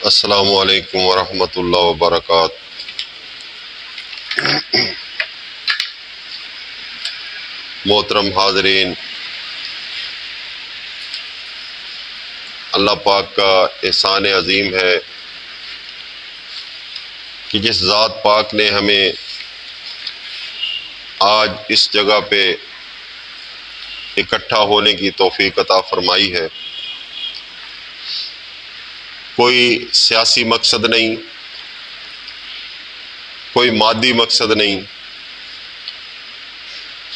السلام علیکم ورحمۃ اللہ وبرکاتہ۔ محترم حاضرین، اللہ پاک کا احسان عظیم ہے کہ جس ذات پاک نے ہمیں آج اس جگہ پہ اکٹھا ہونے کی توفیق عطا فرمائی ہے۔ کوئی سیاسی مقصد نہیں، کوئی مادی مقصد نہیں،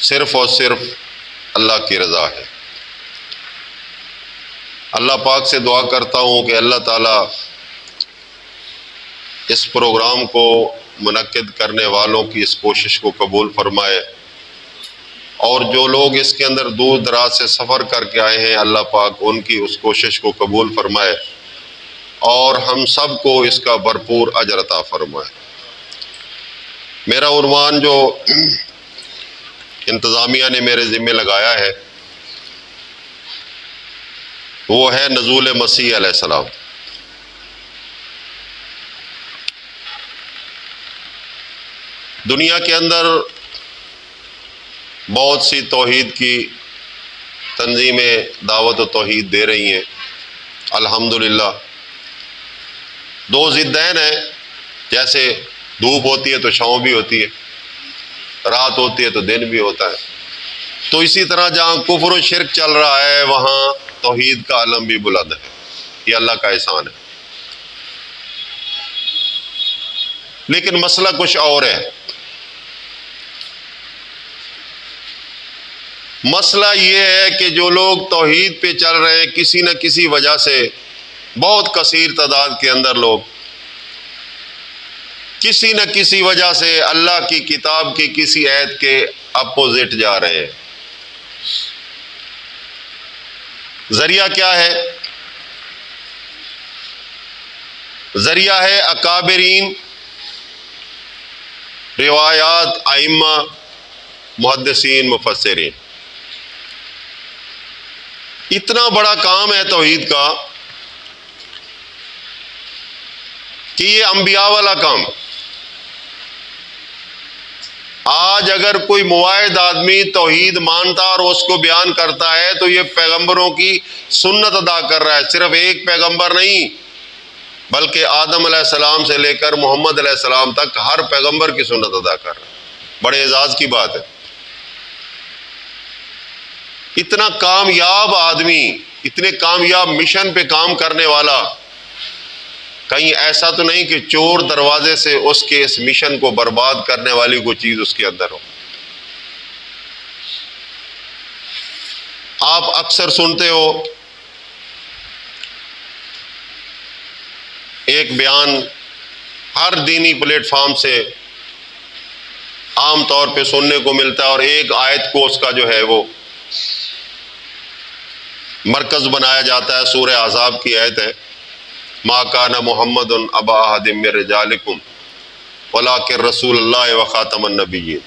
صرف اور صرف اللہ کی رضا ہے۔ اللہ پاک سے دعا کرتا ہوں کہ اللہ تعالیٰ اس پروگرام کو منعقد کرنے والوں کی اس کوشش کو قبول فرمائے، اور جو لوگ اس کے اندر دور دراز سے سفر کر کے آئے ہیں، اللہ پاک ان کی اس کوشش کو قبول فرمائے اور ہم سب کو اس کا بھرپور اجر عطا فرمائے۔ میرا عنوان جو انتظامیہ نے میرے ذمہ لگایا ہے وہ ہے نزول مسیح علیہ السلام۔ دنیا کے اندر بہت سی توحید کی تنظیمیں دعوت و توحید دے رہی ہیں، الحمدللہ۔ دو ضدین ہیں، جیسے دھوپ ہوتی ہے تو چھاؤں بھی ہوتی ہے، رات ہوتی ہے تو دن بھی ہوتا ہے، تو اسی طرح جہاں کفر و شرک چل رہا ہے وہاں توحید کا علم بھی بلند ہے۔ یہ اللہ کا احسان ہے۔ لیکن مسئلہ کچھ اور ہے۔ مسئلہ یہ ہے کہ جو لوگ توحید پہ چل رہے ہیں، کسی نہ کسی وجہ سے، بہت کثیر تعداد کے اندر لوگ کسی نہ کسی وجہ سے اللہ کی کتاب کی کسی آیت کے اپوزٹ جا رہے ہیں۔ ذریعہ کیا ہے؟ ذریعہ ہے اکابرین، روایات، ائمہ، محدثین، مفسرین۔ اتنا بڑا کام ہے توحید کا کہ یہ انبیاء والا کام۔ آج اگر کوئی مواحد آدمی توحید مانتا اور اس کو بیان کرتا ہے تو یہ پیغمبروں کی سنت ادا کر رہا ہے۔ صرف ایک پیغمبر نہیں بلکہ آدم علیہ السلام سے لے کر محمد علیہ السلام تک ہر پیغمبر کی سنت ادا کر رہا ہے۔ بڑے اعزاز کی بات ہے۔ اتنا کامیاب آدمی، اتنے کامیاب مشن پہ کام کرنے والا، کہیں ایسا تو نہیں کہ چور دروازے سے اس کے اس مشن کو برباد کرنے والی کوئی چیز اس کے اندر ہو۔ آپ اکثر سنتے ہو ایک بیان ہر دینی پلیٹ فارم سے عام طور پہ سننے کو ملتا ہے، اور ایک آیت کو اس کا جو ہے وہ مرکز بنایا جاتا ہے۔ سورہ احزاب کی آیت ہے، ما کان محمد ابا احد من رجالکم ولکن رسول اللہ وخاتم النبیین۔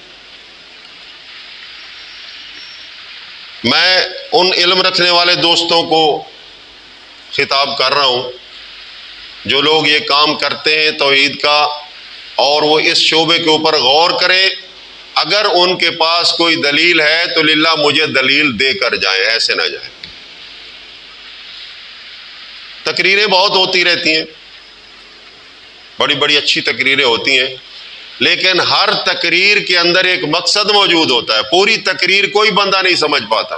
میں ان علم رکھنے والے دوستوں کو خطاب کر رہا ہوں جو لوگ یہ کام کرتے ہیں توحید کا، اور وہ اس شعبے کے اوپر غور کریں۔ اگر ان کے پاس کوئی دلیل ہے تو للہ مجھے دلیل دے کر جائیں، ایسے نہ جائیں۔ تقریریں بہت ہوتی رہتی ہیں، بڑی بڑی اچھی تقریریں ہوتی ہیں، لیکن ہر تقریر کے اندر ایک مقصد موجود ہوتا ہے۔ پوری تقریر کوئی بندہ نہیں سمجھ پاتا۔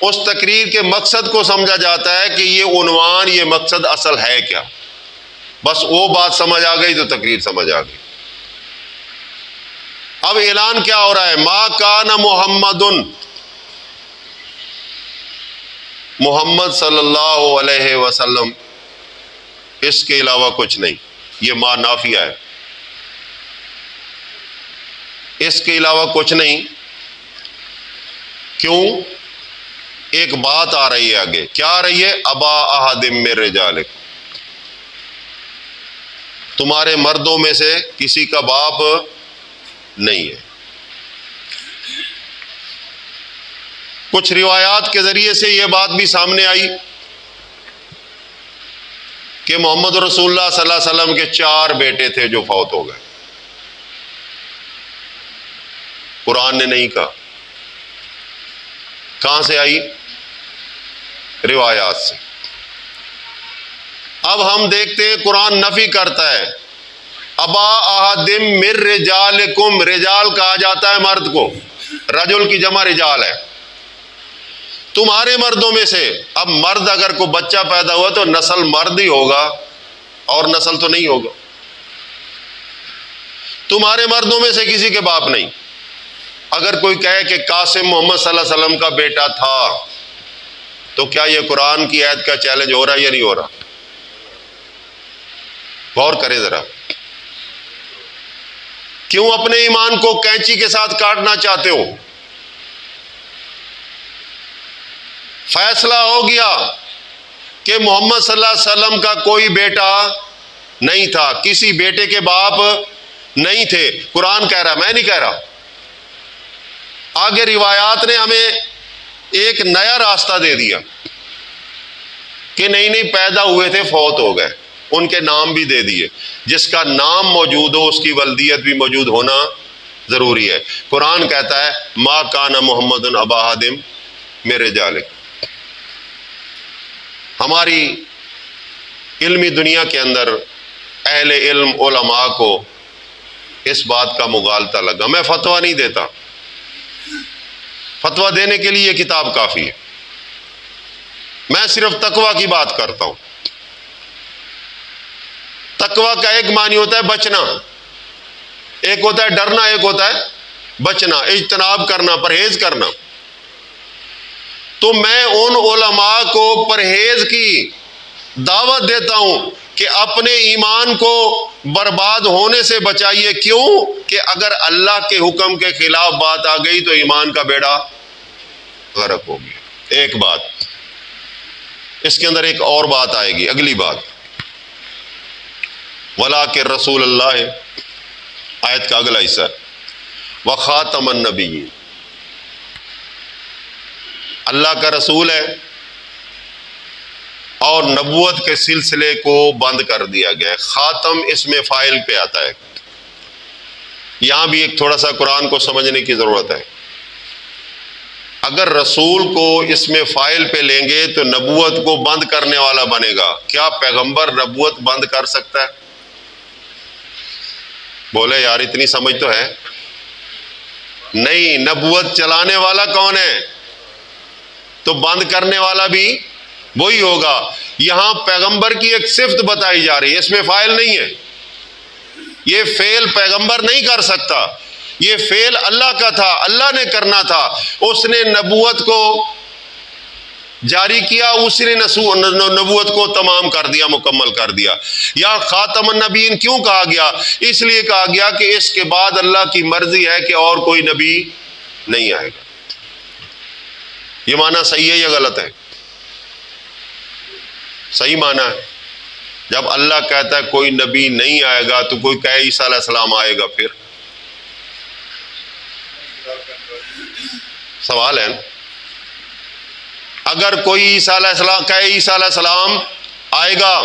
اس تقریر کے مقصد کو سمجھا جاتا ہے کہ یہ عنوان، یہ مقصد اصل ہے کیا۔ بس وہ بات سمجھ آ گئی تو تقریر سمجھ آ گئی۔ اب اعلان کیا ہو رہا ہے؟ ما کان محمد، محمد صلی اللہ علیہ وسلم، اس کے علاوہ کچھ نہیں۔ یہ ما نافیہ ہے، اس کے علاوہ کچھ نہیں۔ کیوں؟ ایک بات آ رہی ہے آگے۔ کیا آ رہی ہے؟ ابا احد من رجالکم، تمہارے مردوں میں سے کسی کا باپ نہیں ہے۔ کچھ روایات کے ذریعے سے یہ بات بھی سامنے آئی کہ محمد رسول اللہ صلی اللہ علیہ وسلم کے 4 بیٹے تھے جو فوت ہو گئے. قرآن نے نہیں کہا. کہاں سے آئی؟ روایات سے. اب ہم دیکھتے ہیں قرآن نفی کرتا ہے. ابا احدم من رجالکم، رجال کہا جاتا ہے مرد کو، رجل کی جمع رجال ہے، تمہارے مردوں میں سے. اب مرد اگر کوئی بچہ پیدا ہوا تو نسل مرد ہی ہوگا، اور نسل تو نہیں ہوگا. تمہارے مردوں میں سے کسی کے باپ نہیں. اگر کوئی کہے کہ قاسم محمد صلی اللہ علیہ وسلم کا بیٹا تھا، تو کیا یہ قرآن کی آیت کا چیلنج ہو رہا ہے یا نہیں ہو رہا؟ غور کریں ذرا. کیوں اپنے ایمان کو کینچی کے ساتھ کاٹنا چاہتے ہو؟ فیصلہ ہو گیا کہ محمد صلی اللہ علیہ وسلم کا کوئی بیٹا نہیں تھا، کسی بیٹے کے باپ نہیں تھے. قرآن کہہ رہا، میں نہیں کہہ رہا. آگے روایات نے ہمیں ایک نیا راستہ دے دیا کہ نہیں پیدا ہوئے تھے، فوت ہو گئے. ان کے نام بھی دے دیے. جس کا نام موجود ہو اس کی ولدیت بھی موجود ہونا ضروری ہے. قرآن کہتا ہے ما کان محمد ابا احد من رجالکم. ہماری علمی دنیا کے اندر اہل علم علماء کو اس بات کا مغالطہ لگا. میں فتویٰ نہیں دیتا، فتویٰ دینے کے لیے یہ کتاب کافی ہے. میں صرف تقویٰ کی بات کرتا ہوں. تقویٰ کا ایک معنی ہوتا ہے بچنا، ایک ہوتا ہے ڈرنا، ایک ہوتا ہے بچنا، اجتناب کرنا، پرہیز کرنا. تو میں ان علماء کو پرہیز کی دعوت دیتا ہوں کہ اپنے ایمان کو برباد ہونے سے بچائیے. کیوں؟ کہ اگر اللہ کے حکم کے خلاف بات آ گئی تو ایمان کا بیڑا غرق ہو گیا. ایک بات. اس کے اندر ایک اور بات آئے گی، اگلی بات. وَلَٰكِن رسول اللہ، آیت کا اگلا حصہ، وَخَاتَمَ النَّبِيِّينَ، اللہ کا رسول ہے اور نبوت کے سلسلے کو بند کر دیا گیا ہے. خاتم اس میں فاعل پہ آتا ہے. یہاں بھی ایک تھوڑا سا قرآن کو سمجھنے کی ضرورت ہے. اگر رسول کو اس میں فاعل پہ لیں گے تو نبوت کو بند کرنے والا بنے گا. کیا پیغمبر نبوت بند کر سکتا ہے؟ بولے یار اتنی سمجھ تو ہے نہیں. نبوت چلانے والا کون ہے؟ تو بند کرنے والا بھی وہی ہوگا. یہاں پیغمبر کی ایک صفت بتائی جا رہی ہے، اس میں فاعل نہیں ہے. یہ فعل پیغمبر نہیں کر سکتا، یہ فعل اللہ کا تھا، اللہ نے کرنا تھا. اس نے نبوت کو جاری کیا، اس نے نبوت کو تمام کر دیا، مکمل کر دیا. یا خاتم النبیین کیوں کہا گیا؟ اس لیے کہا گیا کہ اس کے بعد اللہ کی مرضی ہے کہ اور کوئی نبی نہیں آئے گا. یہ معنی صحیح ہے یا غلط ہے؟ صحیح معنی ہے. جب اللہ کہتا ہے کوئی نبی نہیں آئے گا تو کوئی کہے عیسیٰ علیہ السلام آئے گا، پھر سوال ہے نا. اگر کوئی عیسیٰ علیہ السلام کہے عیسیٰ علیہ السلام آئے گا،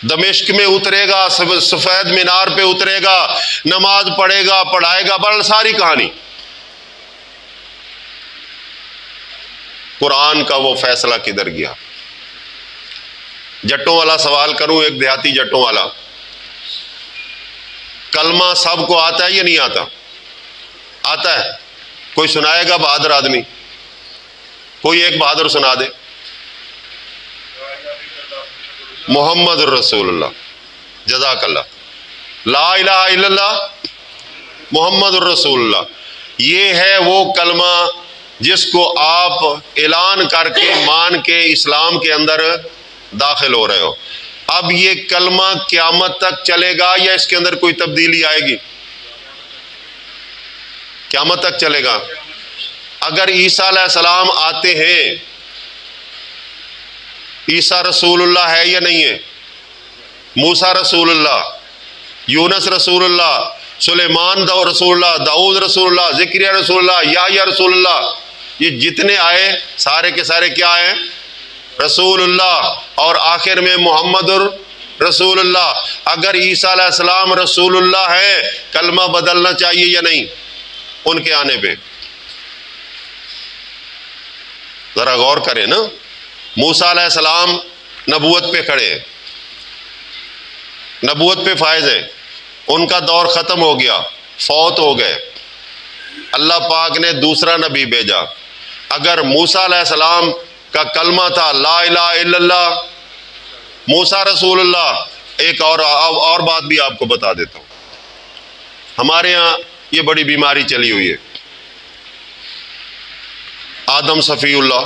دمشق میں اترے گا، سفید مینار پہ اترے گا، نماز پڑھے گا، پڑھائے گا، بڑھ ساری کہانی. قرآن کا وہ فیصلہ کدھر گیا؟ جٹوں والا سوال کروں، ایک دیہاتی جٹوں والا. کلمہ سب کو آتا ہے یا نہیں آتا؟ آتا ہے. کوئی سنائے گا بہادر آدمی؟ کوئی ایک بہادر سنا دے. محمد رسول اللہ. جزاک اللہ. لا الہ الا اللہ محمد رسول اللہ. یہ ہے وہ کلمہ جس کو آپ اعلان کر کے مان کے اسلام کے اندر داخل ہو رہے ہو. اب یہ کلمہ قیامت تک چلے گا یا اس کے اندر کوئی تبدیلی آئے گی؟ قیامت تک چلے گا. اگر عیسیٰ علیہ السلام آتے ہیں، عیسیٰ رسول اللہ ہے یا نہیں ہے؟ موسیٰ رسول اللہ، یونس رسول اللہ، سلیمان رسول اللہ، داؤد رسول اللہ، زکریا رسول اللہ، یحییٰ رسول اللہ، یہ جتنے آئے سارے کے سارے کیا ہیں؟ رسول اللہ اور آخر میں محمد رسول اللہ. اگر عیسیٰ علیہ السلام رسول اللہ ہے، کلمہ بدلنا چاہیے یا نہیں ان کے آنے پہ؟ ذرا غور کریں نا. موسیٰ علیہ السلام نبوت پہ کھڑے ہیں، نبوت پہ فائز ہیں، ان کا دور ختم ہو گیا، فوت ہو گئے. اللہ پاک نے دوسرا نبی بھیجا. اگر موسیٰ علیہ السلام کا کلمہ تھا لا الہ الا اللہ، موسیٰ رسول اللہ. ایک اور بات بھی آپ کو بتا دیتا ہوں. ہمارے ہاں یہ بڑی بیماری چلی ہوئی ہے. آدم صفی اللہ،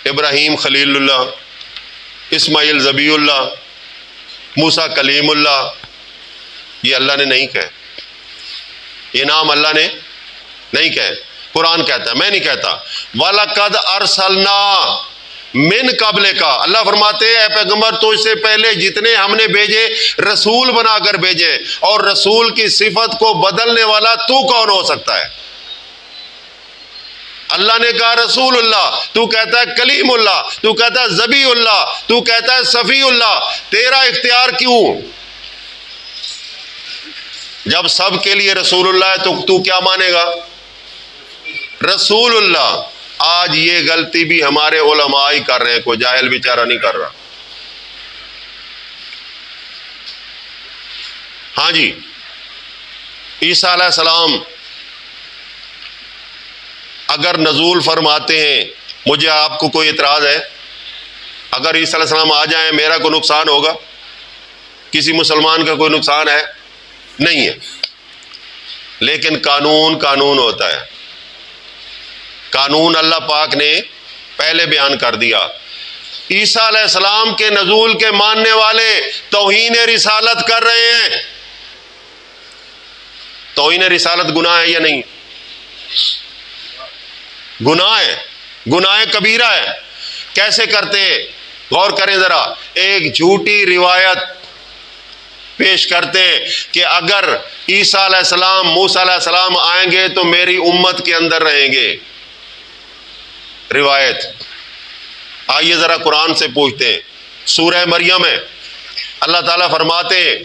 ابراہیم خلیل اللہ، اسماعیل ذبیح اللہ، موسیٰ کلیم اللہ. یہ اللہ نے نہیں کہے، یہ نام اللہ نے نہیں کہے. قرآن کہتا ہے، میں نہیں کہتا. وَلَقَدْ أَرْسَلْنَا من قبل کا. اللہ فرماتے ہیں اے پیغمبر تجھ سے پہلے جتنے ہم نے بھیجے رسول بنا کر بھیجے. اور رسول کی صفت کو بدلنے والا تو کون ہو سکتا ہے؟ اللہ نے کہا رسول اللہ، تو کہتا ہے کلیم اللہ، تو کہتا ہے ذبیح اللہ، تو کہتا ہے صفی اللہ. تیرا اختیار کیوں؟ جب سب کے لیے رسول اللہ ہے تو کیا مانے گا؟ رسول اللہ. آج یہ غلطی بھی ہمارے علماء ہی کر رہے ہیں، کوئی جاہل بیچارہ نہیں کر رہا. ہاں جی، عیسیٰ علیہ السلام اگر نزول فرماتے ہیں، مجھے آپ کو کوئی اعتراض ہے؟ اگر عیسیٰ علیہ السلام آ جائیں میرا کوئی نقصان ہوگا؟ کسی مسلمان کا کوئی نقصان ہے؟ نہیں ہے. لیکن قانون ہوتا ہے. قانون اللہ پاک نے پہلے بیان کر دیا. عیسیٰ علیہ السلام کے نزول کے ماننے والے توہین رسالت کر رہے ہیں. توہین رسالت گناہ ہے یا نہیں؟ گناہ ہے، گناہ کبیرہ ہے. کیسے کرتے ہیں؟ غور کریں ذرا. ایک جھوٹی روایت پیش کرتے ہیں کہ اگر عیسیٰ علیہ السلام موسیٰ علیہ السلام آئیں گے تو میری امت کے اندر رہیں گے. روایت. آئیے ذرا قرآن سے پوچھتے ہیں. سورہ مریم ہے، اللہ تعالیٰ فرماتے ہیں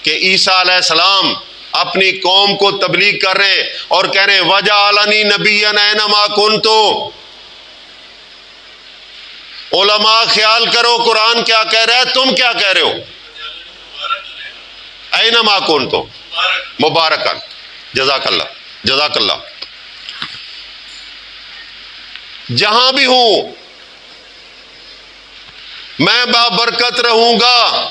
کہ عیسیٰ علیہ السلام اپنی قوم کو تبلیغ کر رہے ہیں اور کہہ رہے ہیں وَجَعَلَنِي نَبِيًّا أَيْنَمَا كُنتُ. علماء خیال کرو قرآن کیا کہہ رہا ہے، تم کیا کہہ رہے ہو؟ أَيْنَمَا كُنتُ مبارکن. جزاک اللہ، جزاک اللہ. جہاں بھی ہوں میں بابرکت رہوں گا.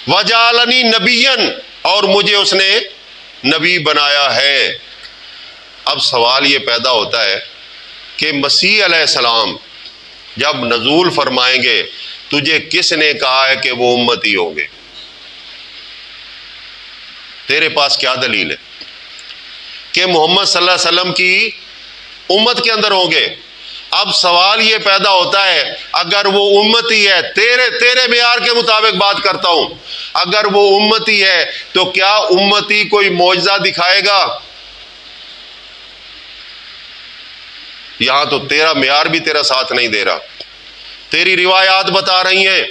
وَجَعَلَنِي نَبِيًّا، اور مجھے اس نے نبی بنایا ہے. اب سوال یہ پیدا ہوتا ہے کہ مسیح علیہ السلام جب نزول فرمائیں گے تجھے کس نے کہا ہے کہ وہ امتی ہوں گے؟ تیرے پاس کیا دلیل ہے کہ محمد صلی اللہ علیہ وسلم کی امت کے اندر ہوں گے؟ اب سوال یہ پیدا ہوتا ہے اگر وہ امتی ہے، تیرے معیار کے مطابق بات کرتا ہوں، اگر وہ امتی ہے تو کیا امتی کوئی معجزہ دکھائے گا؟ یہاں تو تیرا معیار بھی تیرا ساتھ نہیں دے رہا. تیری روایات بتا رہی ہیں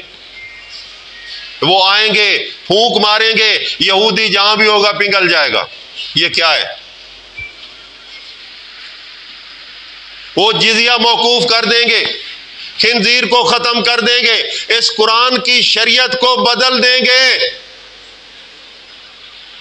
وہ آئیں گے، پھونک ماریں گے، یہودی جہاں بھی ہوگا پنگل جائے گا. یہ کیا ہے؟ وہ جزیہ موقوف کر دیں گے، خنزیر کو ختم کر دیں گے، اس قرآن کی شریعت کو بدل دیں گے.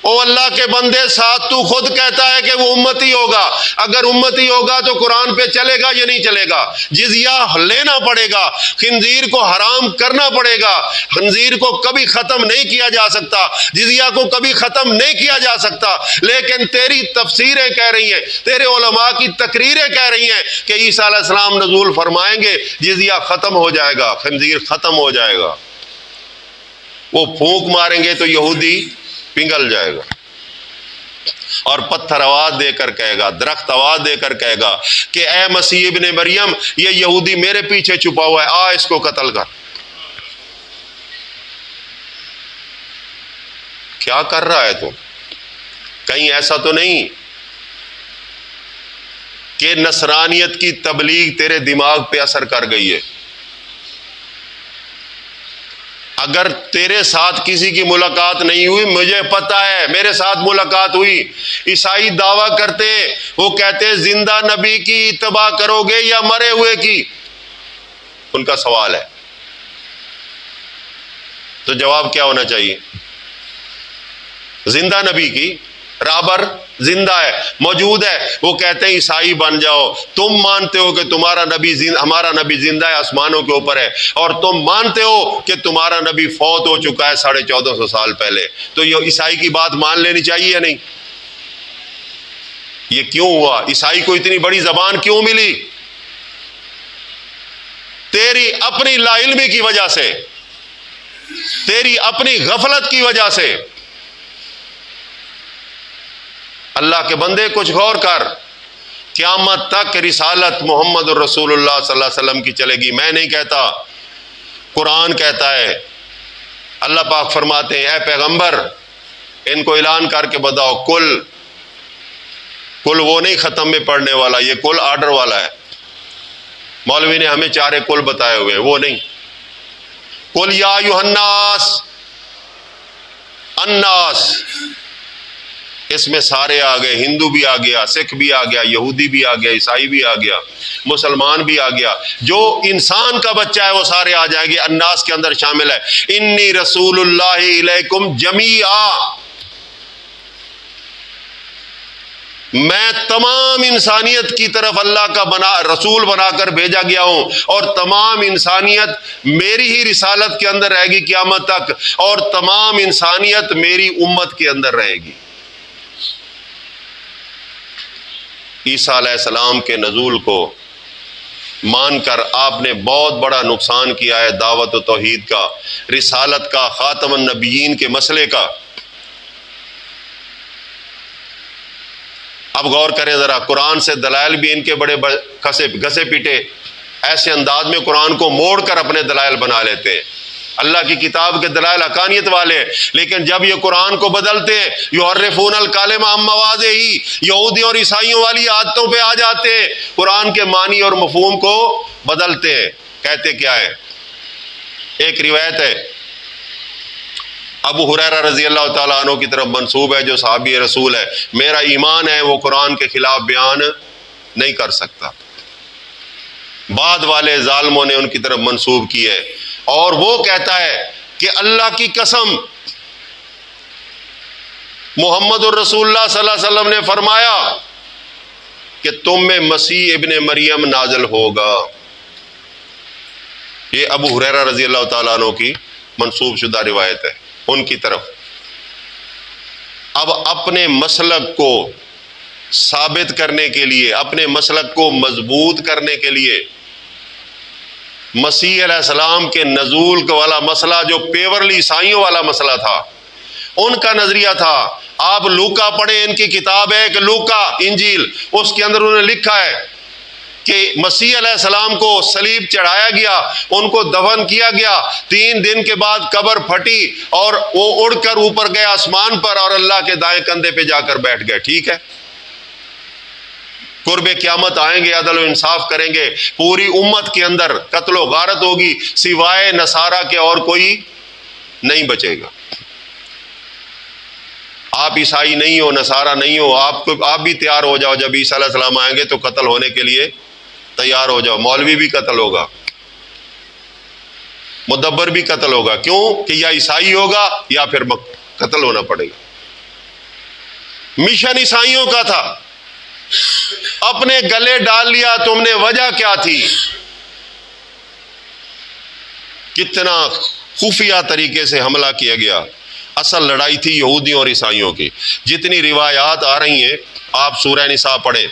او اللہ کے بندے، ساتھ تو خود کہتا ہے کہ وہ امتی ہوگا. اگر امتی ہوگا تو قرآن پہ چلے گا یا نہیں چلے گا؟ جزیہ لینا پڑے گا، خنزیر کو حرام کرنا پڑے گا. خنزیر کو کبھی ختم نہیں کیا جا سکتا، جزیہ کو کبھی ختم نہیں کیا جا سکتا. لیکن تیری تفسیریں کہہ رہی ہیں، تیرے علماء کی تقریریں کہہ رہی ہیں کہ عیسیٰ علیہ السلام نزول فرمائیں گے، جزیہ ختم ہو جائے گا، خنزیر ختم ہو جائے گا. وہ پھونک ماریں گے تو یہودی پنگل جائے گا، اور پتھر آواز دے کر کہے گا، درخت آواز دے کر کہے گا کہ اے مسیح ابن مریم، یہ یہودی میرے پیچھے چھپا ہوا ہے، آ اس کو قتل کر. کیا کر رہا ہے تو؟ کہیں ایسا تو نہیں کہ نصرانیت کی تبلیغ تیرے دماغ پہ اثر کر گئی ہے. اگر تیرے ساتھ کسی کی ملاقات نہیں ہوئی، مجھے پتا ہے میرے ساتھ ملاقات ہوئی. عیسائی دعویٰ کرتے، وہ کہتے زندہ نبی کی اتباع کرو گے یا مرے ہوئے کی؟ ان کا سوال ہے. تو جواب کیا ہونا چاہیے؟ زندہ نبی کی. رابر زندہ ہے، موجود ہے. وہ کہتے ہیں عیسائی بن جاؤ. تم مانتے ہو کہ ہمارا نبی زندہ ہے، آسمانوں کے اوپر ہے، اور تم مانتے ہو کہ تمہارا نبی فوت ہو چکا ہے 1450 سال پہلے. تو یہ عیسائی کی بات مان لینی چاہیے یا نہیں؟ یہ کیوں ہوا؟ عیسائی کو اتنی بڑی زبان کیوں ملی؟ تیری اپنی لا علمی کی وجہ سے، تیری اپنی غفلت کی وجہ سے. اللہ کے بندے کچھ غور کر. قیامت تک رسالت محمد الرسول اللہ صلی اللہ علیہ وسلم کی چلے گی. میں نہیں کہتا، قرآن کہتا ہے. اللہ پاک فرماتے ہیں اے پیغمبر ان کو اعلان کر کے بتاؤ، کل وہ نہیں ختم میں پڑھنے والا، یہ کل آرڈر والا ہے. مولوی نے ہمیں 4 کل بتائے ہوئے، وہ نہیں. کل یا ایھا الناس، الناس اس میں سارے آ گئے. ہندو بھی آ گیا، سکھ بھی آ گیا، یہودی بھی آ گیا، عیسائی بھی آ گیا، مسلمان بھی آ گیا. جو انسان کا بچہ ہے وہ سارے آ جائیں گے. الناس کے اندر شامل ہے انی رسول اللہ الیکم جمیعا، میں تمام انسانیت کی طرف اللہ کا رسول بنا کر بھیجا گیا ہوں، اور تمام انسانیت میری ہی رسالت کے اندر رہے گی قیامت تک، اور تمام انسانیت میری امت کے اندر رہے گی. عیسیٰ علیہ السلام کے نزول کو مان کر آپ نے بہت بڑا نقصان کیا ہے دعوت و توحید کا، رسالت کا، خاتم النبیین کے مسئلے کا. اب غور کریں ذرا، قرآن سے دلائل بھی ان کے بڑے گھسے پیٹے، ایسے انداز میں قرآن کو موڑ کر اپنے دلائل بنا لیتے ہیں. اللہ کی کتاب کے دلائل حقانیت والے، لیکن جب یہ قرآن کو بدلتے یحرفون الکلم عن مواضعہ، یہودیوں اور عیسائیوں والی عادتوں پہ آ جاتے، قرآن کے معنی اور مفہوم کو بدلتے. کہتے کیا ہے؟ ایک روایت ہے ابو ہریرہ رضی اللہ تعالیٰ عنہ کی طرف منسوب ہے، جو صحابی رسول ہے، میرا ایمان ہے وہ قرآن کے خلاف بیان نہیں کر سکتا. بعد والے ظالموں نے ان کی طرف منسوب کی ہے، اور وہ کہتا ہے کہ اللہ کی قسم محمد الرسول اللہ صلی اللہ علیہ وسلم نے فرمایا کہ تم میں مسیح ابن مریم نازل ہوگا. یہ ابو ہریرہ رضی اللہ تعالیٰ عنہ کی منسوب شدہ روایت ہے ان کی طرف. اب اپنے مسلک کو ثابت کرنے کے لیے، اپنے مسلک کو مضبوط کرنے کے لیے، مسیح علیہ السلام کے نزول والا مسئلہ جو پیورلی عیسائیوں والا مسئلہ تھا، ان کا نظریہ تھا. آپ لوکا پڑھیں، ان کی کتاب ہے کہ لوکا انجیل، اس کے اندر انہوں نے لکھا ہے کہ مسیح علیہ السلام کو صلیب چڑھایا گیا، ان کو دفن کیا گیا، 3 دن کے بعد قبر پھٹی اور وہ اڑ کر اوپر گئے آسمان پر، اور اللہ کے دائیں کندھے پہ جا کر بیٹھ گئے. ٹھیک ہے، قرب قیامت آئیں گے، عدل و انصاف کریں گے، پوری امت کے اندر قتل و غارت ہوگی، سوائے نصارہ کے اور کوئی نہیں بچے گا. آپ عیسائی نہیں ہو، نصارہ نہیں ہو، آپ بھی تیار ہو جاؤ، جب عیسیٰ علیہ السلام آئیں گے تو قتل ہونے کے لیے تیار ہو جاؤ. مولوی بھی قتل ہوگا، مدبر بھی قتل ہوگا. کیوں کہ یا عیسائی ہوگا یا پھر قتل ہونا پڑے گا. مشن عیسائیوں کا تھا، اپنے گلے ڈال لیا تم نے. وجہ کیا تھی؟ کتنا خفیہ طریقے سے حملہ کیا گیا. اصل لڑائی تھی یہودیوں اور عیسائیوں کی. جتنی روایات آ رہی ہیں، آپ سورہ نساء پڑھیں،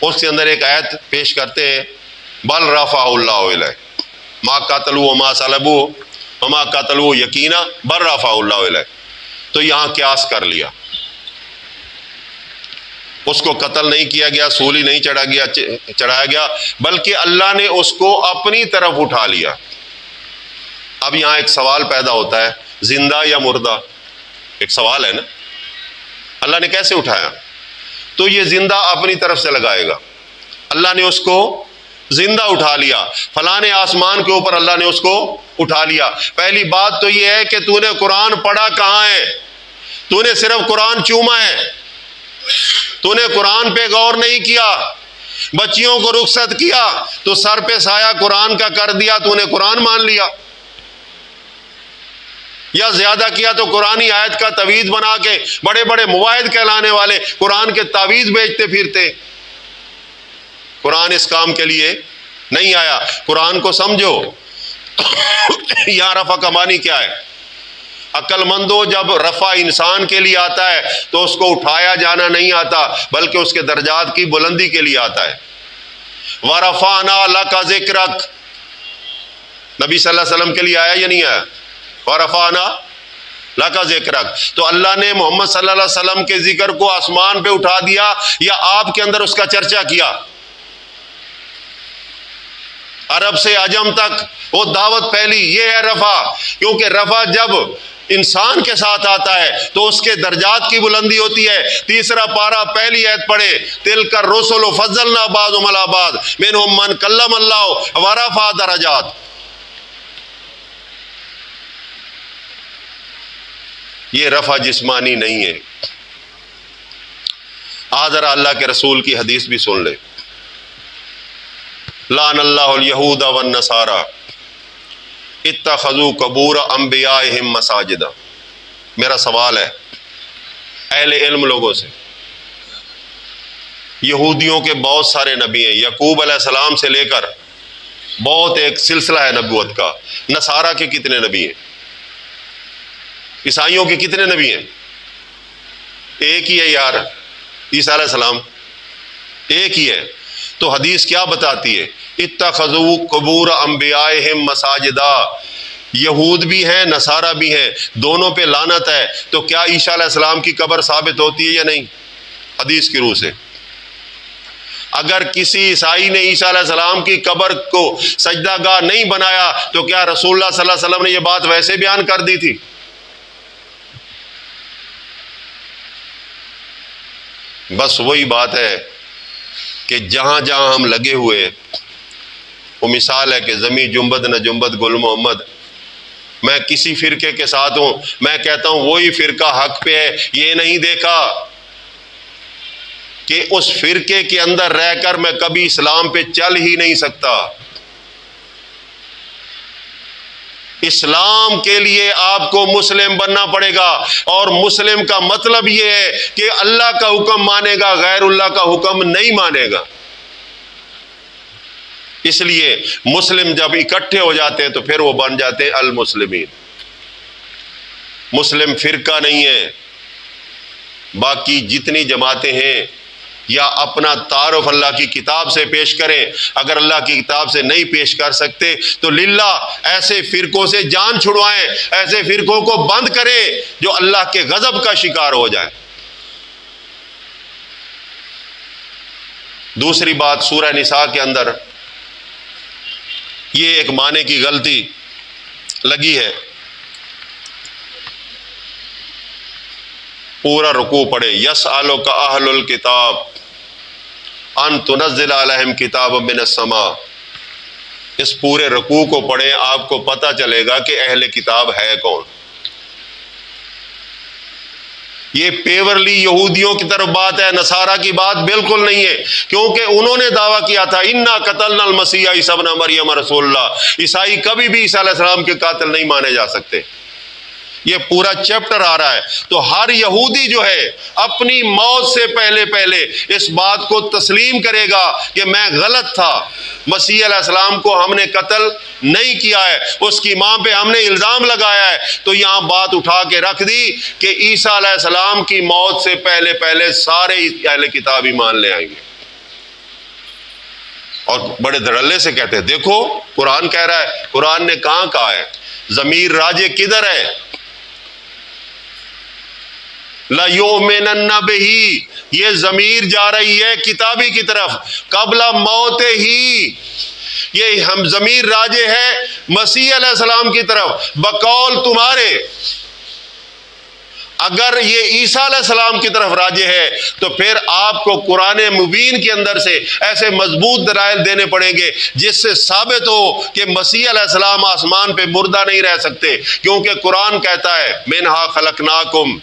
اس کے اندر ایک آیت پیش کرتے ہیں، بل رفع اللہ الیہ ما قتلوا وما صلبوا وما قتلوا یقینا بل رفع اللہ الیہ. تو یہاں قیاس کر لیا، اس کو قتل نہیں کیا گیا، سولی نہیں چڑھایا گیا، بلکہ اللہ نے اس کو اپنی طرف اٹھا لیا. اب یہاں ایک سوال پیدا ہوتا ہے، زندہ یا مردہ؟ ایک سوال ہے نا. اللہ نے کیسے اٹھایا؟ تو یہ زندہ اپنی طرف سے لگائے گا. اللہ نے اس کو زندہ اٹھا لیا، فلاں آسمان کے اوپر اللہ نے اس کو اٹھا لیا۔ پہلی بات تو یہ ہے کہ تو نے قرآن پڑھا کہاں ہے؟ تو نے صرف قرآن چوما ہے، تو نے قرآن پہ غور نہیں کیا۔ بچیوں کو رخصت کیا تو سر پہ سایہ قرآن کا کر دیا، تو نے قرآن مان لیا، یا زیادہ کیا تو قرآنی آیت کا تعویذ بنا کے بڑے بڑے مواحد کہلانے والے قرآن کے تعویذ بیچتے پھرتے۔ قرآن اس کام کے لیے نہیں آیا، قرآن کو سمجھو۔ یہاں رفع کا معنی کیا ہے؟ عقل مندو، جب رفع انسان کے لیے آتا ہے تو اس کو اٹھایا جانا نہیں آتا، بلکہ اس کے درجات کی بلندی کے لیے آتا ہے۔ وَرَفَعْنَا لَكَ ذِكْرَكَ، نبی صلی اللہ علیہ وسلم کے لیے آیا یا نہیں آیا؟ وَرَفَعْنَا لَكَ ذِكْرَكَ، تو اللہ نے محمد صلی اللہ علیہ وسلم کے ذکر کو آسمان پہ اٹھا دیا یا آپ کے اندر اس کا چرچا کیا؟ عرب سے عجم تک وہ دعوت پھیلی، یہ ہے رفع۔ کیونکہ رفع جب انسان کے ساتھ آتا ہے تو اس کے درجات کی بلندی ہوتی ہے۔ تیسرا پارہ پہلی آیت پڑھے، تِلْكَ الرُّسُلُ فَضَّلْنَا بَعْضَهُمْ عَلَىٰ بَعْضٍ مِنْهُمْ مَنْ كَلَّمَ اللَّهُ وَرَفَعَ دَرَجَاتٍ۔ یہ رفع جسمانی نہیں ہے۔ ذرا اللہ کے رسول کی حدیث بھی سن لے، لعن اللہ الیہود والنصارى اتخذوا قبور انبیائہم مساجدا۔ میرا سوال ہے اہل علم لوگوں سے، یہودیوں کے بہت سارے نبی ہیں، یعقوب علیہ السلام سے لے کر بہت ایک سلسلہ ہے نبوت کا۔ نصارہ کے کتنے نبی ہیں؟ عیسائیوں کے کتنے نبی ہیں؟ ایک ہی ہے یار، عیسیٰ علیہ السلام ایک ہی ہے۔ تو حدیث کیا بتاتی ہے؟ اتخذوا قبور انبیائہم مساجدا، یہود بھی ہیں نصارہ بھی ہیں، دونوں پہ لعنت ہے۔ تو کیا عیسیٰ علیہ السلام کی قبر ثابت ہوتی ہے یا نہیں؟ حدیث کی روح سے اگر کسی عیسائی نے عیسیٰ علیہ السلام کی قبر کو سجدہ گاہ نہیں بنایا تو کیا رسول اللہ صلی اللہ علیہ وسلم نے یہ بات ویسے بیان کر دی تھی؟ بس وہی بات ہے کہ جہاں جہاں ہم لگے ہوئے، وہ مثال ہے کہ زمیں جنبد نہ جنبد گل محمد۔ میں کسی فرقے کے ساتھ ہوں، میں کہتا ہوں وہی فرقہ حق پہ ہے، یہ نہیں دیکھا کہ اس فرقے کے اندر رہ کر میں کبھی اسلام پہ چل ہی نہیں سکتا۔ اسلام کے لیے آپ کو مسلم بننا پڑے گا، اور مسلم کا مطلب یہ ہے کہ اللہ کا حکم مانے گا، غیر اللہ کا حکم نہیں مانے گا۔ اس لیے مسلم جب اکٹھے ہو جاتے ہیں تو پھر وہ بن جاتے ہیں المسلمین۔ مسلم فرقہ نہیں ہے۔ باقی جتنی جماعتیں ہیں یا اپنا تعارف اللہ کی کتاب سے پیش کریں، اگر اللہ کی کتاب سے نہیں پیش کر سکتے تو للہ ایسے فرقوں سے جان چھڑوائیں، ایسے فرقوں کو بند کریں جو اللہ کے غضب کا شکار ہو جائے۔ دوسری بات، سورہ نساء کے اندر یہ ایک معنی کی غلطی لگی ہے، پورا رکوع پڑھے، یسألک اہل الکتاب ان تنزل علیہم کتابا من السماء، اس پورے رکوع کو پڑھیں، آپ کو پتہ چلے گا کہ اہل کتاب ہے کون۔ یہ پیورلی یہودیوں کی طرف بات ہے، نصارہ کی بات بالکل نہیں ہے، کیونکہ انہوں نے دعویٰ کیا تھا انا قتلنا المسیح عیسی ابن مریم رسول اللہ۔ عیسائی کبھی بھی عیسیٰ علیہ السلام کے قاتل نہیں مانے جا سکتے۔ یہ پورا چیپٹر آ رہا ہے۔ تو ہر یہودی جو ہے اپنی موت سے پہلے اس بات کو تسلیم کرے گا کہ میں غلط تھا، مسیح علیہ السلام کو ہم نے قتل نہیں کیا ہے، اس کی ماں پہ ہم نے الزام لگایا ہے۔ تو یہاں بات اٹھا کے رکھ دی کہ عیسیٰ علیہ السلام کی موت سے پہلے سارے اہل کتاب ایمان لے آئیں گے، اور بڑے دھڑلے سے کہتے ہیں دیکھو قرآن کہہ رہا ہے۔ قرآن نے کہاں کہا ہے؟ ضمیر راجع کدھر ہے؟ لَيُؤْمِنَنَّ بِهِ، یہ ضمیر جا رہی ہے کتابی کی طرف، قبل موت ہی۔ یہ ہم ضمیر راجع ہے مسیح علیہ السلام کی طرف، بقول تمہارے۔ اگر یہ عیسیٰ علیہ السلام کی طرف راجع ہے تو پھر آپ کو قرآن مبین کے اندر سے ایسے مضبوط دلائل دینے پڑیں گے جس سے ثابت ہو کہ مسیح علیہ السلام آسمان پہ مردہ نہیں رہ سکتے، کیونکہ قرآن کہتا ہے منہا خلقناکم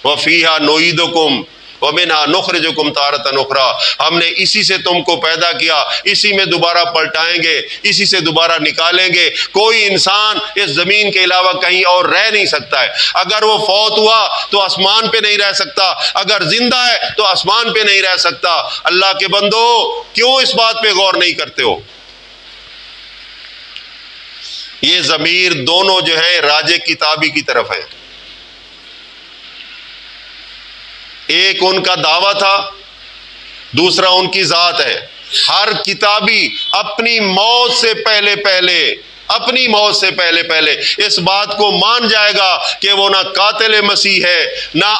وفیہا نعیدکم ومنہا نخرجکم تارۃ اخری، ہم نے اسی سے تم کو پیدا کیا، اسی میں دوبارہ پلٹائیں گے، اسی سے دوبارہ نکالیں گے۔ کوئی انسان اس زمین کے علاوہ کہیں اور رہ نہیں سکتا ہے، اگر وہ فوت ہوا تو آسمان پہ نہیں رہ سکتا، اگر زندہ ہے تو آسمان پہ نہیں رہ سکتا۔ اللہ کے بندو، کیوں اس بات پہ غور نہیں کرتے ہو؟ یہ ضمیر دونوں جو ہیں راجع کتابی کی طرف ہیں، ایک ان کا دعویٰ تھا، دوسرا ان کی ذات ہے۔ ہر کتابی اپنی موت سے پہلے اس بات کو مان جائے گا کہ وہ نہ قاتل مسیح ہے، نہ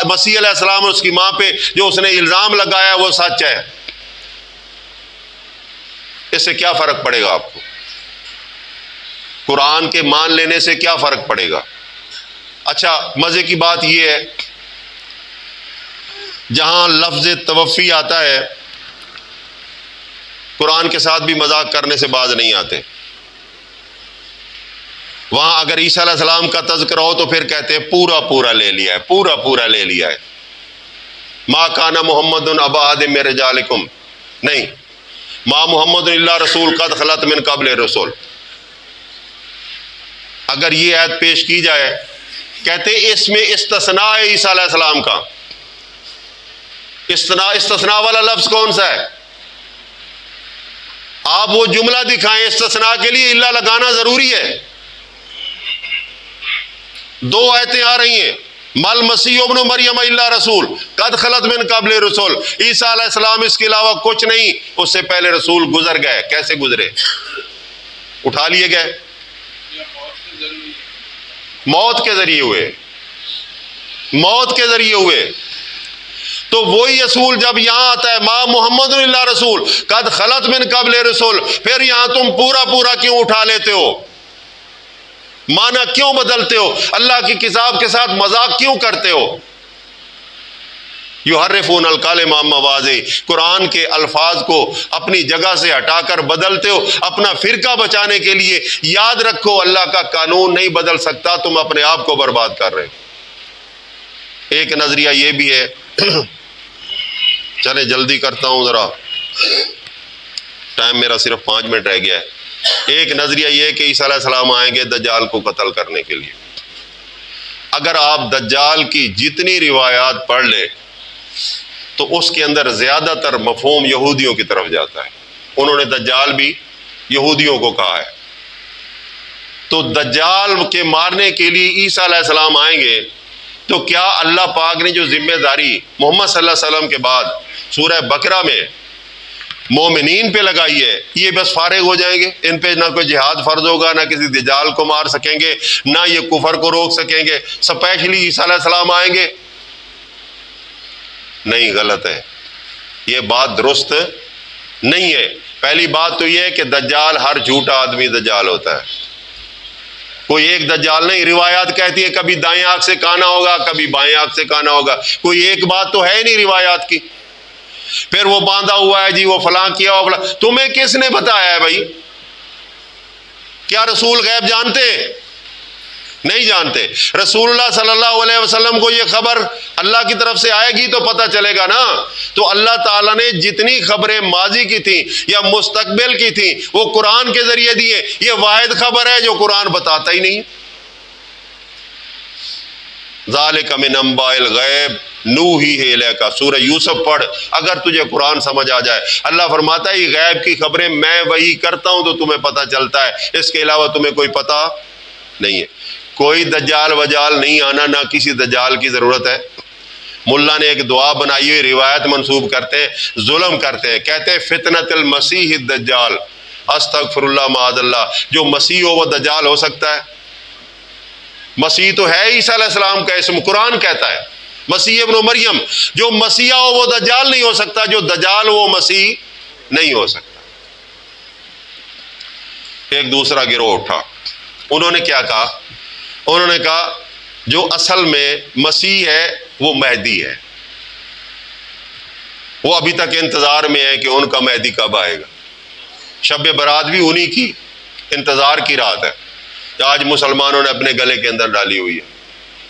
مسیح علیہ السلام اور اس کی ماں پہ جو اس نے الزام لگایا وہ سچ ہے۔ اس سے کیا فرق پڑے گا آپ کو؟ قرآن کے مان لینے سے کیا فرق پڑے گا؟ اچھا، مزے کی بات یہ ہے، جہاں لفظ توفی آتا ہے قرآن کے ساتھ بھی مذاق کرنے سے باز نہیں آتے۔ وہاں اگر عیسیٰ علیہ السلام کا تذکرہ ہو تو پھر کہتے ہیں پورا لے لیا ہے، پورا لے لیا ہے۔ ما کان محمد ابا احد من رجالکم، نہیں، ما محمد الا رسول قد خلت من قبل رسول۔ اگر یہ آیت پیش کی جائے، کہتے اس میں استثناء ہے عیسیٰ علیہ السلام کا۔ استثناء والا لفظ کون سا ہے؟ آپ وہ جملہ دکھائیں، استثناء کے لیے الا لگانا ضروری ہے۔ دو آیتیں آ رہی ہیں، مل مسیح ابن مریم الا رسول قد خلت من قبل رسول، عیسیٰ علیہ السلام اس کے علاوہ کچھ نہیں، اس سے پہلے رسول گزر گئے۔ کیسے گزرے؟ اٹھا لیے گئے، موت کے ذریعے ہوئے۔ تو وہی رسول جب یہاں آتا ہے ما محمد الا رسول قد خلت من قبل رسول، پھر یہاں تم پورا کیوں اٹھا لیتے ہو؟ معنی کیوں بدلتے ہو؟ اللہ کی کتاب کے ساتھ مذاق کیوں کرتے ہو؟ یحرفون الکلم عن مواضعہ، قرآن کے الفاظ کو اپنی جگہ سے ہٹا کر بدلتے ہو اپنا فرقہ بچانے کے لیے۔ یاد رکھو اللہ کا قانون نہیں بدل سکتا، تم اپنے آپ کو برباد کر رہے ہو۔ ایک نظریہ یہ بھی ہے، چلے جلدی کرتا ہوں، ذرا ٹائم میرا صرف 5 منٹ رہ گیا ہے۔ ایک نظریہ یہ ہے کہ عیسیٰ علیہ السلام آئیں گے دجال کو قتل کرنے کے لیے۔ اگر آپ دجال کی جتنی روایات پڑھ لیں تو اس کے اندر زیادہ تر مفہوم یہودیوں کی طرف جاتا ہے۔ انہوں نے دجال بھی یہودیوں کو کہا ہے۔ تو دجال کے مارنے کے لیے عیسیٰ علیہ السلام آئیں گے تو کیا اللہ پاک نے جو ذمہ داری محمد صلی اللہ علیہ وسلم کے بعد سورہ بقرہ میں مومنین پہ لگائی ہے، یہ بس فارغ ہو جائیں گے؟ ان پہ نہ کوئی جہاد فرض ہوگا، نہ کسی دجال کو مار سکیں گے، نہ یہ کفر کو روک سکیں گے، اسپیشلی عیسیٰ علیہ السلام آئیں گے؟ نہیں، غلط ہے، یہ بات درست نہیں ہے۔ پہلی بات تو یہ ہے کہ دجال، ہر جھوٹا آدمی دجال ہوتا ہے، کوئی ایک دجال نہیں۔ روایات کہتی ہے کبھی دائیں آنکھ سے کانا ہوگا، کبھی بائیں آنکھ سے کانا ہوگا، کوئی ایک بات تو ہے ہی نہیں روایات کی۔ پھر وہ باندھا ہوا ہے جی، وہ فلاں کیا ہوا فلاں، تمہیں کس نے بتایا ہے بھائی؟ کیا رسول غیب جانتے؟ نہیں جانتے۔ رسول اللہ صلی اللہ علیہ وسلم کو یہ خبر اللہ کی طرف سے آئے گی تو پتہ چلے گا نا۔ تو اللہ تعالیٰ نے جتنی خبریں ماضی کی تھیں یا مستقبل کی تھیں وہ قرآن کے ذریعے دیے۔ یہ واحد خبر ہے جو قرآن بتاتا ہی نہیں۔ ذالک من انباء الغیب نوحیہ الیک، سورہ یوسف پڑھ، اگر تجھے قرآن سمجھ آ جائے۔ اللہ فرماتا ہے یہ غیب کی خبریں میں وہی کرتا ہوں تو تمہیں پتہ چلتا ہے، اس کے علاوہ تمہیں کوئی پتہ نہیں ہے۔ کوئی دجال وجال نہیں آنا، نہ کسی دجال کی ضرورت ہے۔ ملا نے ایک دعا بنائی ہوئی، روایت منسوب کرتے ہیں، ظلم کرتے ہیں، کہتے ہیں فتنۃ المسیح الدجال، استغفر اللہ معاذ اللہ۔ جو مسیح ہو وہ دجال ہو سکتا ہے؟ مسیح تو ہے عیسیٰ علیہ السلام کا اسم، قرآن کہتا ہے مسیح ابن مریم۔ جو مسیح ہو وہ دجال نہیں ہو سکتا، جو دجال ہو وہ مسیح نہیں ہو سکتا۔ ایک دوسرا گروہ اٹھا، انہوں نے کیا کہا؟ انہوں نے کہا جو اصل میں مسیح ہے وہ مہدی ہے. وہ ابھی تک انتظار میں ہے کہ ان کا مہدی کب آئے گا. شب برات بھی انہی کی انتظار کی رات ہے. آج مسلمانوں نے اپنے گلے کے اندر ڈالی ہوئی ہے.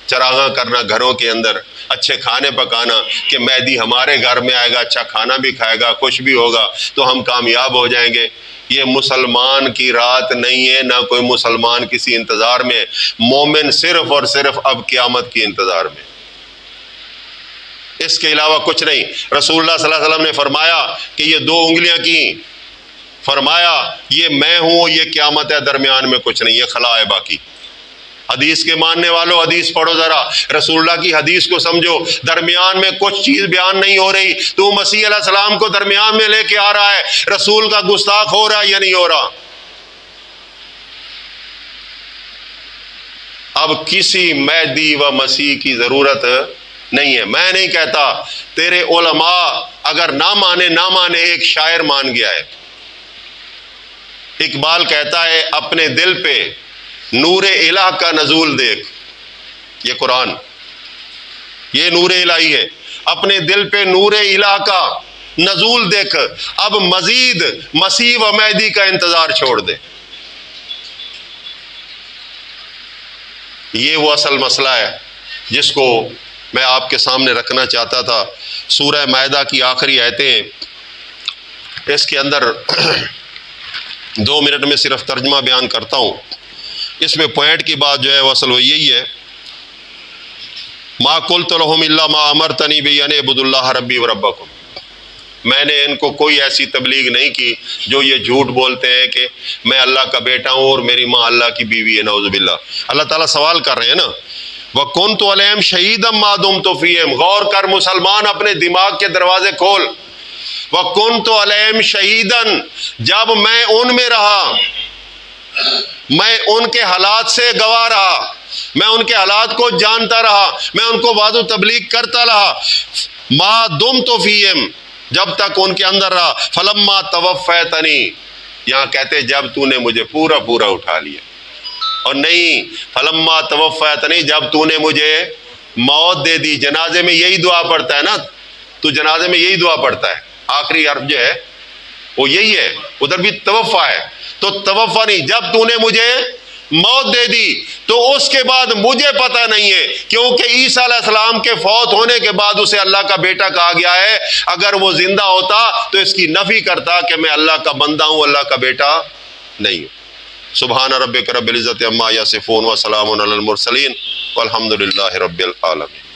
چراغاں کرنا گھروں کے اندر، اچھے کھانے پکانا کہ مہدی ہمارے گھر میں آئے گا، اچھا کھانا بھی کھائے گا، خوش بھی ہوگا تو ہم کامیاب ہو جائیں گے. یہ مسلمان کی رات نہیں ہے، نہ کوئی مسلمان کسی انتظار میں. مومن صرف اور صرف اب قیامت کی انتظار میں، اس کے علاوہ کچھ نہیں. رسول اللہ صلی اللہ علیہ وسلم نے فرمایا کہ یہ 2 انگلیاں کی، فرمایا یہ میں ہوں، یہ قیامت ہے، درمیان میں کچھ نہیں، یہ خلا ہے باقی. حدیث کے ماننے والوں حدیث پڑھو ذرا، رسول اللہ کی حدیث کو سمجھو. درمیان میں کچھ چیز بیان نہیں ہو رہی، تو مسیح علیہ السلام کو درمیان میں لے کے آ رہا ہے. رسول کا گستاخ ہو رہا ہے یا نہیں ہو رہا؟ اب کسی مہدی و مسیح کی ضرورت نہیں ہے. میں نہیں کہتا، تیرے علماء اگر نہ مانے، ایک شاعر مان گیا ہے. اقبال کہتا ہے اپنے دل پہ نور الہ کا نزول دیکھ. یہ قرآن، یہ نور الہی ہے. اپنے دل پہ نور الہ کا نزول دیکھ، اب مزید مسیح و مہدی کا انتظار چھوڑ دے. یہ وہ اصل مسئلہ ہے جس کو میں آپ کے سامنے رکھنا چاہتا تھا. سورہ مائدہ کی آخری آیتیں، اس کے اندر 2 منٹ میں صرف ترجمہ بیان کرتا ہوں. اس میں پوائنٹ کی بات جو ہے وہ اصل وہ یہی ہے، ما قلت لهم الا ما امرتنی به ان اعبدوا اللہ ربی وربکم. میں نے ان کو کوئی ایسی تبلیغ نہیں کی جو یہ جھوٹ بولتے ہیں کہ میں اللہ کا بیٹا ہوں اور میری ماں اللہ کی بیوی ہے، نعوذ باللہ. اللہ تعالیٰ سوال کر رہے ہیں نا، وَكُنْتُ عَلَيْهِمْ شَهِيدًا مَا دُمْتُ فِيهِمْ. غور کر مسلمان، اپنے دماغ کے دروازے کھول. وَكُنْتُ عَلَيْهِمْ شَهِيدًا، جب میں ان میں رہا، میں ان کے حالات سے گواہ رہا، میں ان کے حالات کو جانتا رہا، میں ان کو وعظ و تبلیغ کرتا رہا. ما دمت فیہم، جب تک ان کے اندر رہا. فلما توفیتنی، یہاں کہتے جب تو نے مجھے پورا پورا اٹھا لیا، اور نہیں فلما توفیتنی، جب تو نے مجھے موت دے دی. جنازے میں یہی دعا پڑھتا ہے نا، تو جنازے میں یہی دعا پڑھتا ہے، آخری حرف جو ہے وہ یہی ہے. ادھر بھی توفا ہے، تو توفا نہیں، جب تو نے مجھے موت دے دی. تو اس کے بعد مجھے پتہ نہیں ہے، کیونکہ عیسیٰ علیہ السلام کے فوت ہونے کے بعد اسے اللہ کا بیٹا کہا گیا ہے. اگر وہ زندہ ہوتا تو اس کی نفی کرتا کہ میں اللہ کا بندہ ہوں، اللہ کا بیٹا نہیں ہوں. سبحان ربک رب العزت عما یصفون وسلام علی المرسلین والحمد للہ رب العالمین.